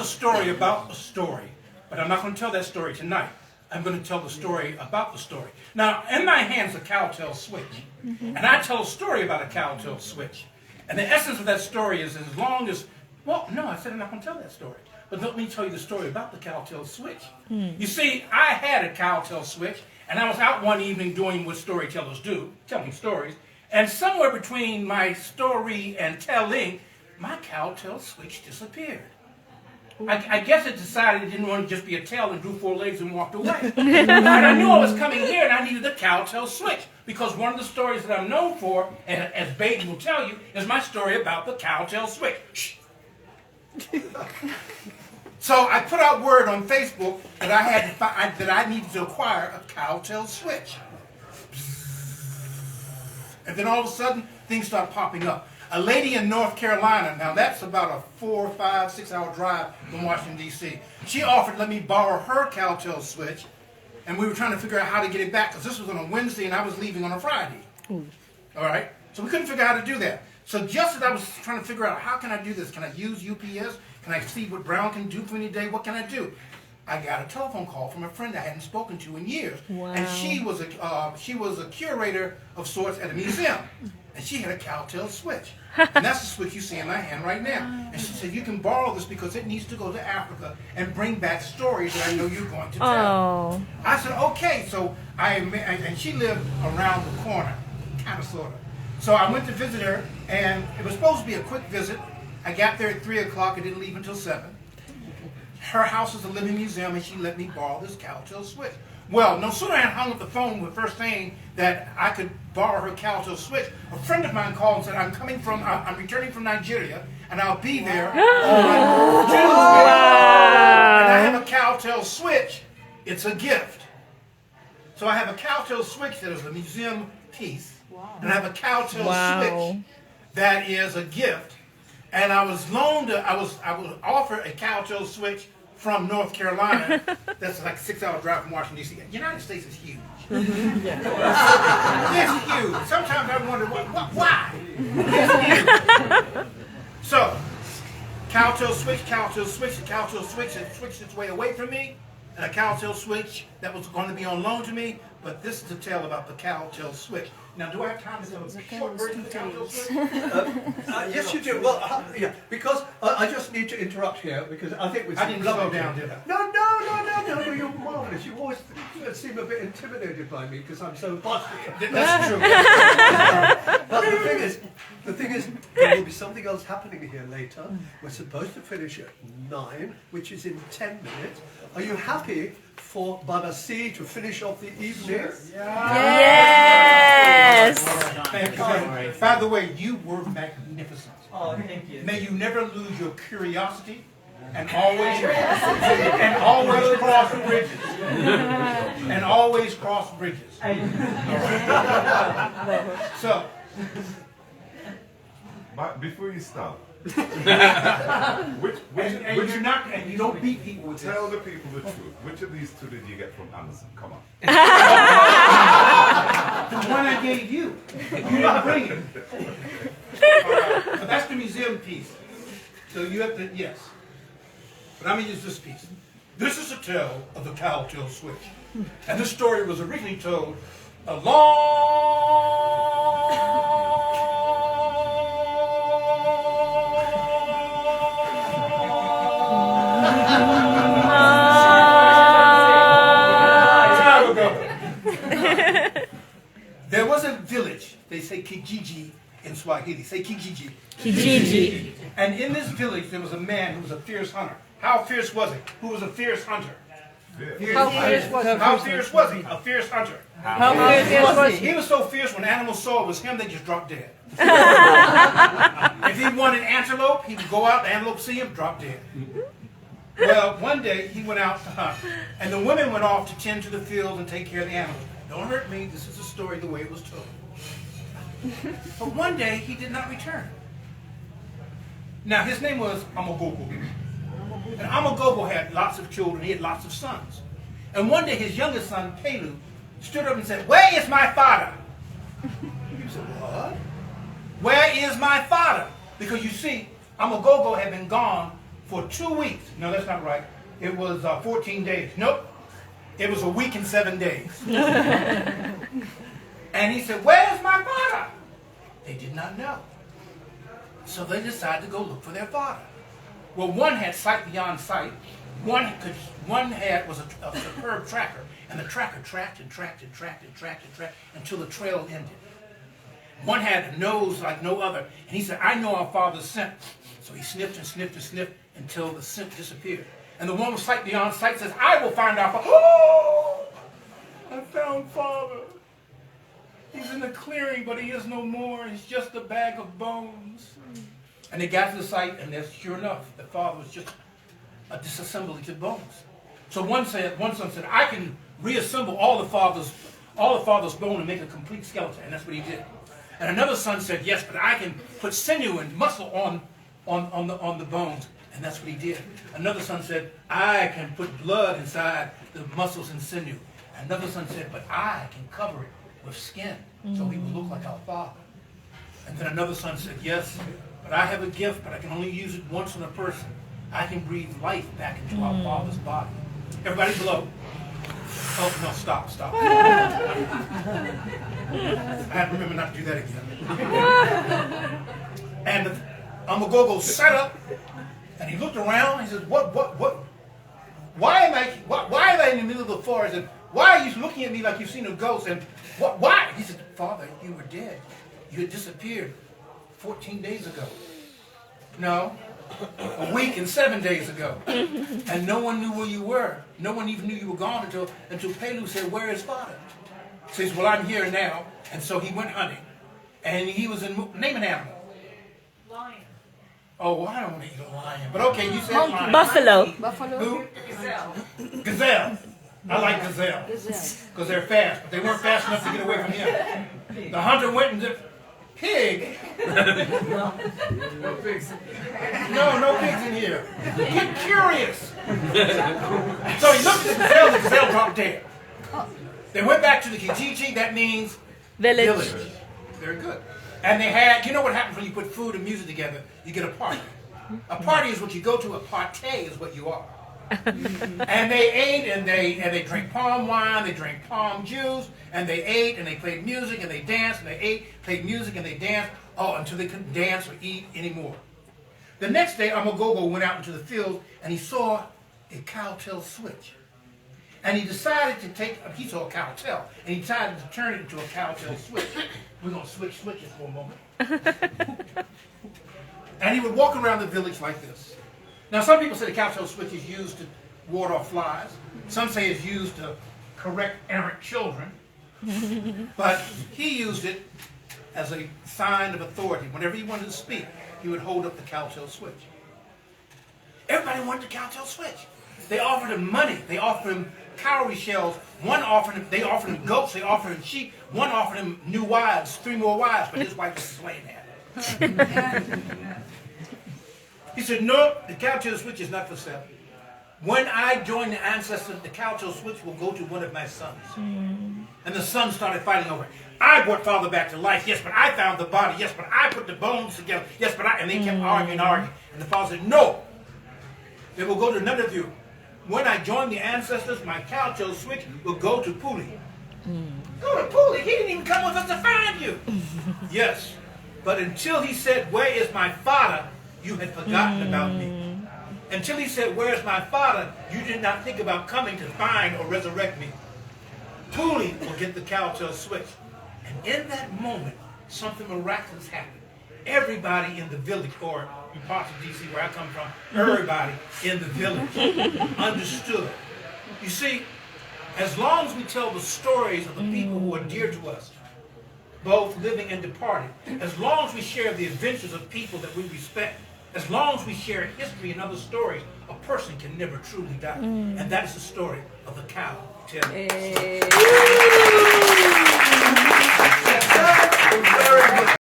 story about a story, but I'm not going to tell that story tonight. I'm going to tell the story about the story. Now, in my hand's a cowtail switch, and I tell a story about a cowtail switch. And the essence of that story is as long as, well, no, I said I'm not going to tell that story. But let me tell you the story about the cowtail switch. You see, I had a cowtail switch, and I was out one evening doing what storytellers do, telling stories. And somewhere between my story and telling, my cowtail switch disappeared. I guess it decided it didn't want to just be a tail and drew 4 legs and walked away. And I knew I was coming here and I needed a cowtail switch because one of the stories that I'm known for, and as Baden will tell you, is my story about the cowtail switch. Shh. So I put out word on Facebook that I needed to acquire a cowtail switch. And then all of a sudden, things start popping up. A lady in North Carolina, now that's about a 4, 5, 6 hour drive from Washington, D.C. She offered to let me borrow her cowtail switch, and we were trying to figure out how to get it back, because this was on a Wednesday and I was leaving on a Friday. All right? So we couldn't figure out how to do that. So just as I was trying to figure out, how can I do this? Can I use UPS? Can I see what Brown can do for me today? What can I do? I got a telephone call from a friend I hadn't spoken to in years. Wow. And she was a curator of sorts at a museum. And she had a cowtail switch. And that's the switch you see in my hand right now. And she said, you can borrow this because it needs to go to Africa and bring back stories that I know you're going to tell. Oh. I said, okay. So and she lived around the corner, kind of, sort of. So I went to visit her, and it was supposed to be a quick visit. I got there at 3 o'clock. I didn't leave until 7. Her house is a living museum, and she let me borrow this cowtail switch. Well, no sooner I hung up the phone with first saying that I could borrow her cowtail switch, a friend of mine called and said, I'm returning from Nigeria, and I'll be there on Tuesday. And I have a cowtail switch. It's a gift. So I have a cowtail switch that is a museum piece, and I have a cowtail switch that is a gift. And I was offered a cowtail switch from North Carolina. That's like a 6 hour drive from Washington, D.C. The United States is huge. It's huge. Sometimes I wonder, why? It's huge. So, cowtail switch, the cowtail switch had switched its way away from me, and a cowtail switch that was going to be on loan to me, but this is a tale about the cowtail switch. Now, do I have time to tell a short version of the cowtail switch? Yes, you do. Well, yeah, because I just need to interrupt here because I think we. I didn't slow down, did I? No, you're marvelous. You always seem a bit intimidated by me because I'm so bossy. That's true. But the thing is, there will be something else happening here later. We're supposed to finish at 9, which is in 10 minutes. Are you happy for Banasi to finish off the evening? Yes. Thank you. By the way, you were magnificent. Oh, thank you. May you never lose your curiosity and always cross bridges. And always cross bridges. So, but before you start, and you don't beat people with tell the people the truth. Which of these two did you get from Amazon? Come on. The one I gave you. You didn't bring it. Right. So that's the museum piece. So you have to, yes. But I'm going to use this piece. This is a tale of the cowtail switch. And this story was originally told a There was a village, they say Kijiji in Swahili, say Kijiji. Kijiji. And in this village there was a man who was a fierce hunter. How fierce was he? Who was a fierce hunter? How fierce was he? How fierce was he? A fierce hunter. How fierce was he? He was so fierce when animals saw it was him, they just dropped dead. If he wanted antelope, he would go out, the antelope see him, drop dead. Well, one day he went out to hunt, and the women went off to tend to the fields and take care of the animals. Don't hurt me, this is the story the way it was told. But one day he did not return. Now his name was Amagogo. And Amagogo had lots of children, he had lots of sons. And one day his youngest son, Pelu, stood up and said, "Where is my father?" He said, "What? Where is my father?" Because you see, Amagogo had been gone for 2 weeks. No, that's not right. It was 14 days. Nope. It was a week and 7 days. And he said, where's my father? They did not know. So they decided to go look for their father. Well, one had sight beyond sight. One was a superb tracker. And the tracker tracked and tracked and tracked and tracked and tracked until the trail ended. One had a nose like no other. And he said, I know our father's scent. So he sniffed and sniffed and sniffed until the scent disappeared. And the one with sight beyond sight says, I will find our father. Oh, I found father. He's in the clearing, but he is no more. He's just a bag of bones. And they got to the site, and there's, sure enough, the father was just a disassemblage of bones. So one son said, I can reassemble all the father's bone and make a complete skeleton. And that's what he did. And another son said, yes, but I can put sinew and muscle on the bones. And that's what he did. Another son said, I can put blood inside the muscles and sinew. Another son said, but I can cover it with skin so he will look like our father. And then another son said, yes, but I have a gift, but I can only use it once on a person. I can breathe life back into our father's body. Everybody below. Oh, no, stop. I have to remember not to do that again. And Amagogo sat up, and he looked around. He said, what? Why am I in the middle of the forest? And why are you looking at me like you've seen a ghost? And why? He said, Father, you were dead. You had disappeared 14 days ago. No, a week and 7 days ago. And no one knew where you were. No one even knew you were gone until Pelu said, where is father? He says, well, I'm here now. And so he went hunting. And he was name an animal. Lion. Oh, well, I don't want to eat a lion. But okay, you said lion. Buffalo. Who? Gazelle. Gazelle. I like gazelle. Because they're fast. But they weren't fast enough to get away from him. The hunter went and did pig. No pigs. No pigs in here. Get curious. So he looked at the gazelle dropped dead. They went back to the Kijiji, that means Village. Very good. And they had, you know what happens when you put food and music together? You get a party. A party is what you go to, a partay is what you are. And they ate and they drank palm wine, they drank palm juice, and they ate and they played music and they danced and they ate, played music and they danced, until they couldn't dance or eat anymore. The next day, Amagogo went out into the field and he saw a cowtail switch. And he decided to he saw a cowtail, and he decided to turn it into a cowtail switch. We're going to switch switches for a moment. And he would walk around the village like this. Now, some people say the cowtail switch is used to ward off flies. Some say it's used to correct errant children. But he used it as a sign of authority. Whenever he wanted to speak, he would hold up the cowtail switch. Everybody wanted the cowtail switch. They offered him money. They offered him cowrie shells. They offered him goats. They offered him sheep. One offered him new wives, 3 more wives, but his wife was slain at. He said, no, the cowtail switch is not for sale. When I join the ancestors, the cowtail switch will go to one of my sons. And the sons started fighting over it. I brought father back to life. Yes, but I found the body. Yes, but I put the bones together. Yes, but and they kept arguing. And the father said, no, they will go to none of you. When I join the ancestors, my cowtail switch will go to Puli. Go to Puli? He didn't even come with us to find you. Yes, but until he said, where is my father, you had forgotten about me. Until he said, where is my father, you did not think about coming to find or resurrect me. Puli will get the cowtail switch. And in that moment, something miraculous happened. Everybody in the village, or in parts of D.C. where I come from, everybody in the village understood. You see, as long as we tell the stories of the people who are dear to us, both living and departed, as long as we share the adventures of people that we respect, as long as we share history and other stories, a person can never truly die. And that is the story of the cow. Hey.